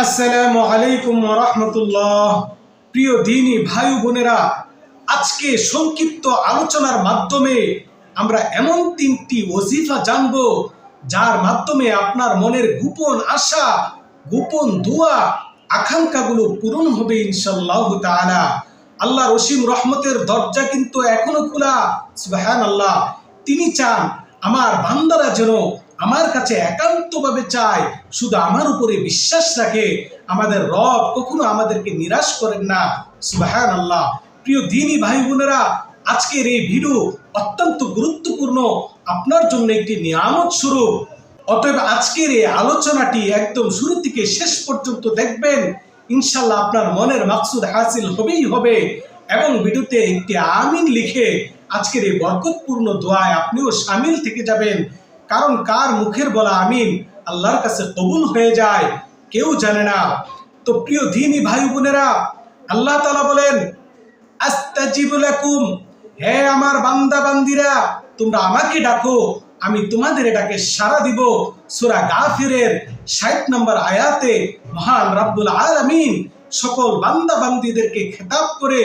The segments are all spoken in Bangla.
আসসালামু আলাইকুম ওয়া রাহমাতুল্লাহ। প্রিয় দিনী ভাই বোনেরা, আজকে সংক্ষিপ্ত আলোচনার মাধ্যমে আমরা এমন তিনটি ওজিফা জানব যার মাধ্যমে আপনার মনের গোপন আশা, গোপন দোয়া, আকাঙ্ক্ষাগুলো পূরণ হবে ইনশাআল্লাহ তাআলা। আল্লাহর অসীম রহমতের দরজা কিন্তু এখনো খোলা। সুবহানাল্লাহ। তিনি চান আমার বান্দারা যেন আমার কাছে একান্তভাবে চায়, শুধু আমার উপরে বিশ্বাস রাখে। আমাদের রব কখনো আমাদেরকে নিরাশ করেন না। সুবহানাল্লাহ। প্রিয় দিনী ভাই বোনেরা, আজকের এই ভিডিও অত্যন্ত গুরুত্বপূর্ণ, আপনার জন্য একটি নিয়ামত স্বরূপ। অতএব আজকের এই আলোচনাটি একদম শুরু থেকে শেষ পর্যন্ত দেখবেন। ইনশাল্লাহ আপনার মনের মাকসুদ হাসিল হবেই হবে। এবং ভিডিওতে একটি আমিন লিখে আজকের এই বরকতপূর্ণ দোয়ায় আপনিও শামিল থেকে যাবেন। কারণ কার মুখের বলা আমিন আল্লাহর কাছে কবুল হয়ে যায় কেউ জানে না। তো প্রিয় দিনী ভাই বোনেরা, আল্লাহ তাআলা বলেন, আস্তাজিবু লাকুম, হে আমার বান্দা বান্দিরা, তোমরা আমাকে ডাকো, আমি তোমাদের ডাকে সাড়া দিব। সূরা গাফিরের ৬০ নম্বর আয়াতে মহান রব্বুল আলামিন সকল বান্দা বান্দিদেরকে খেতাব করে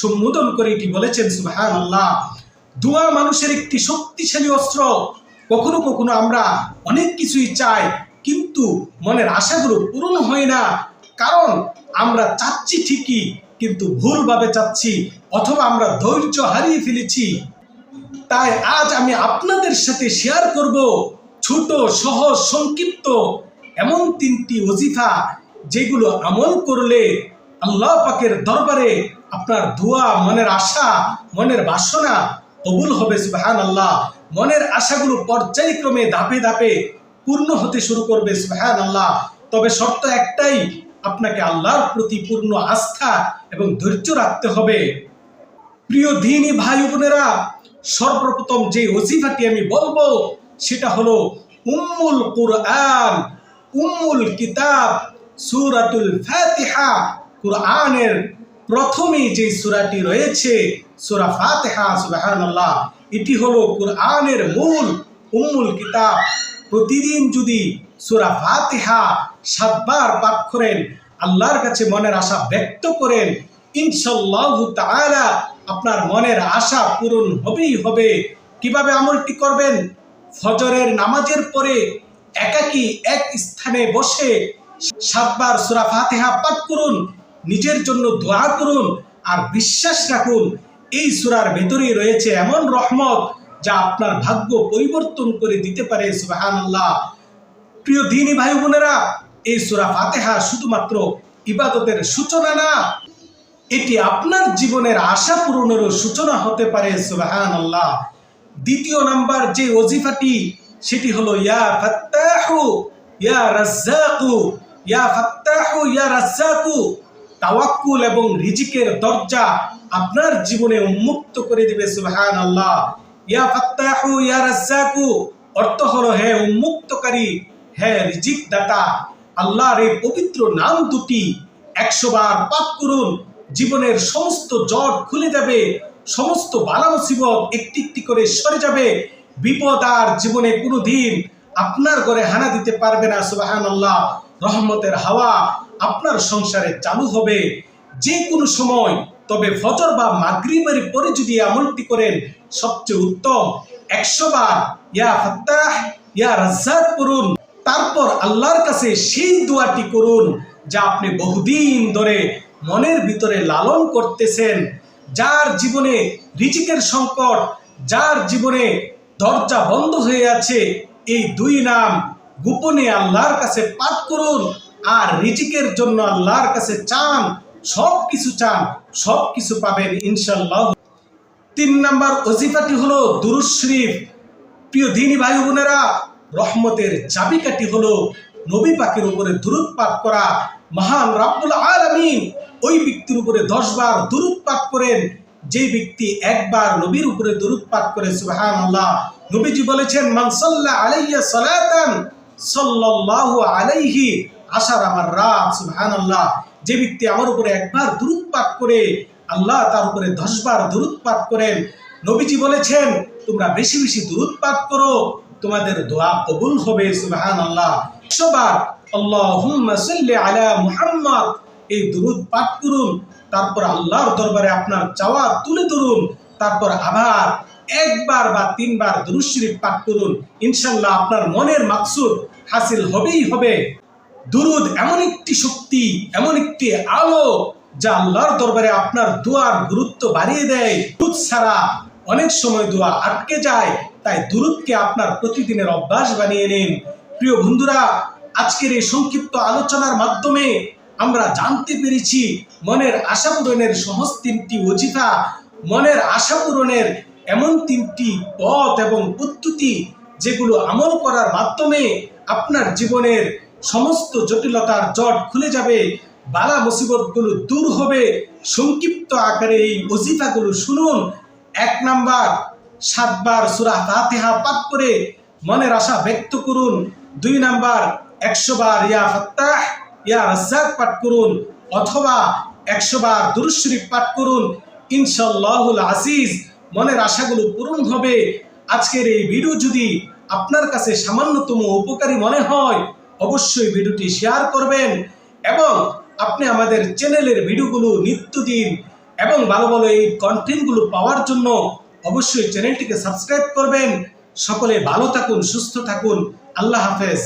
সম্বোধন করে এটি বলেছেন। সুবহানাল্লাহ। দোয়া মানুষের একটি শক্তিশালী অস্ত্র। কখনো কখনো আমরা অনেক কিছুই চাই, কিন্তু মনের আশাগুলো পূরণ হয় না। কারণ আমরা চাচ্ছি ঠিকই, কিন্তু ভুলভাবে চাচ্ছি, অথবা আমরা ধৈর্য হারিয়ে ফেলেছি। তাই আজ আমি আপনাদের সাথে শেয়ার করব ছোট, সহজ, সংক্ষিপ্ত এমন তিনটি ওজিফা, যেগুলো আমল করলে আল্লাহ পাকের দরবারে আপনার দোয়া, মনের আশা, মনের বাসনা কবুল হবে। সুবহানাল্লাহ। মনের আশাগুলো পর্যায়ক্রমে ধাপে ধাপে পূর্ণ হতে শুরু করবে। সুবহানাল্লাহ। তবে শর্ত একটাই, আপনাকে আল্লাহর প্রতি পূর্ণ আস্থা এবং ধৈর্য রাখতে হবে। প্রিয় দিনী ভাই বোনেরা, সর্বপ্রথম যে ওজিফাটি আমি বলবো সেটা হলো উম্মুল কুরআন, উম্মুল কিতাব, সূরাতুল ফাতিহা। কুরআনের প্রথমে যে সূরাটি রয়েছে সূরা ফাতিহা। সুবহানাল্লাহ। এটি হলো কুরআনের মূল, উম্মুল কিতাব। প্রতিদিন যদি সূরা ফাতিহা ৭ বার পাঠ করেন, আল্লাহর কাছে মনের আশা ব্যক্ত করেন, ইনশাআল্লাহ তাআলা আপনার মনের আশা পূরণ হবেই হবে। কিভাবে আমলটি করবেন? ফজরের নামাজের পরে একাকী এক স্থানে বসে ৭ বার সূরা ফাতিহা পাঠ করুন, নিজের জন্য দোয়া করুন, আর বিশ্বাস রাখুন এই সূরার ভেতরেই রয়েছে এমন রহমত যা আপনার ভাগ্য পরিবর্তন করে দিতে পারে। সুবহানাল্লাহ। প্রিয় দিনী ভাই বোনেরা, এই সূরা ফাতিহা শুধুমাত্র ইবাদতের সূচনা না, এটি আপনার জীবনের আশা পূরণেরও সূচনা হতে পারে। সুবহানাল্লাহ। দ্বিতীয় নাম্বার যে ওজিফাটি, সেটি হলো ইয়া ফাত্তাহু ইয়া রাজ্জাকু, ইয়া ফাত্তাহু ইয়া রাজ্জাকু। তাওয়াক্কুল এবং রিজিকের দরজা আপনার জীবনে উন্মুক্ত করে দিবে। সুবহানাল্লাহ। ইয়া ফাত্তাহু ইয়া রাজ্জাকু অর্থ হলো হে উন্মুক্তকারী, হে রিজিক দাতা। আল্লাহর এই পবিত্র নাম দুটি ১০০ বার পাঠ করুন, জীবনের সমস্ত জট খুলে যাবে, সমস্ত বালা মুসিবত একটি একটি করে সরে যাবে। বিপদ আর জীবনে কোনোদিন আপনার ঘরে হানা দিতে পারবে না। সুবহানাল্লাহ। রহমতের হাওয়া আপনার সংসারে চালু হবে যে কোনো সময়। তবে ফজর বা মাগরিবের পরে যদি আমলটি করেন সবচেয়ে উত্তম। ১০০ বার ইয়া ফাত্তাহ ইয়া রাজ্জাক করুন, তারপর আল্লাহর কাছে সেই দোয়াটি করুন যা আপনি বহুদিন ধরে মনের ভিতরে লালন করতেছেন। যার জীবনে রিজিকের সংকট, যার জীবনে দরজা বন্ধ হয়ে আছে, এই দুই নাম গোপনে আল্লাহর কাছে পাঠ করুন, আর রিজিকের জন্য আল্লাহর কাছে চান। সব কিছু চান, সব কিছু পাবেন ইনশাআল্লাহ। ৩ নাম্বার ওজিফাটি হলো দুরূদ শরীফ। প্রিয় দিনী ভাই বোনেরা, রহমতের চাবিকাঠি হলো নবী পাকের উপরে দুরূদ পাঠ করা। মহান রব্বুল আলামিন ওই ব্যক্তির উপরে ১০ বার দুরূদ পাঠ করেন যে ব্যক্তি একবার নবীর উপরে দুরূদ পাঠ করে। সুবহানাল্লাহ। নবীজি বলেছেন, মান সাল্লা আলাইয়া সালাতান সাল্লাল্লাহু আলাইহি আশারা মাররাত। সুবহানাল্লাহ। যে ব্যক্তি আমার উপরে একবার দুরূদ পাঠ করে, আল্লাহ তার উপরে ১০ বার দুরূদ পাঠ করেন। নবীজি বলেছেন, তোমরা বেশি বেশি দুরূদ পাঠ করো, তোমাদের দোয়া কবুল হবে। সুবহানাল্লাহ। ১০০ বার আল্লাহুম্মা সাল্লি আলা মুহাম্মাদ, এই দুরূদ পাঠ করুন। তারপর আল্লাহর দরবারে আপনার চাওয়া তুলে ধরুন। তারপর আবার একবার বা তিনবার দুরূদ শরীফ পাঠ করুন। ইনশাআল্লাহ আপনার মনের মাকসুদ হাসিল হবেই হবে। দুরূদ এমন একটি শক্তি, এমন একটি আলো, যা আল্লাহর দরবারে আপনার দোয়ার গুরুত্ব বাড়িয়ে দেয়। দুরূদ ছাড়া অনেক সময় দোয়া আটকে যায়, তাই দুরূদকে আপনার প্রতিদিনের অভ্যাস বানিয়ে নিন। প্রিয় বন্ধুরা, আজকের এই সংক্ষিপ্ত আলোচনার মাধ্যমে আমরা জানতে পেরেছি মনের আশা পূরণের সহজ 3টি ওজিফা, মনের আশা পূরণের এমন 3টি পথ এবং পদ্ধতি, যেগুলো আমল করার মাধ্যমে আপনার জীবনের সমস্ত জটিলতার জট খুলে যাবে, বালা মুসিবতগুলো দূর হবে। সংক্ষিপ্ত আকারে এই ওজিফাগুলো শুনুন। 1 নাম্বার, 7 বার সূরা ফাতিহা পাঠ করে মনের আশা ব্যক্ত করুন। 2 নাম্বার, 100 বার ইয়া ফাত্তাহ ইয়া রাজ্জাক পাঠ করুন, অথবা 100 বার দুরূদ শরীফ পাঠ করুন। ইনশাআল্লাহুল আজিজ মনের আশাগুলো পূরণ হবে। আজকের এই ভিডিও যদি আপনার কাছে সামান্যতম উপকারী মনে হয়, অবশ্যই ভিডিওটি শেয়ার করবেন এবং আপনি আমাদের চ্যানেলের ভিডিওগুলো নিত্যদিন এবং ভালো ভালো এই কন্টেন্টগুলো পাওয়ার জন্য অবশ্যই চ্যানেলটিকে সাবস্ক্রাইব করবেন। সকলে ভালো থাকুন, সুস্থ থাকুন। আল্লাহ হাফেজ।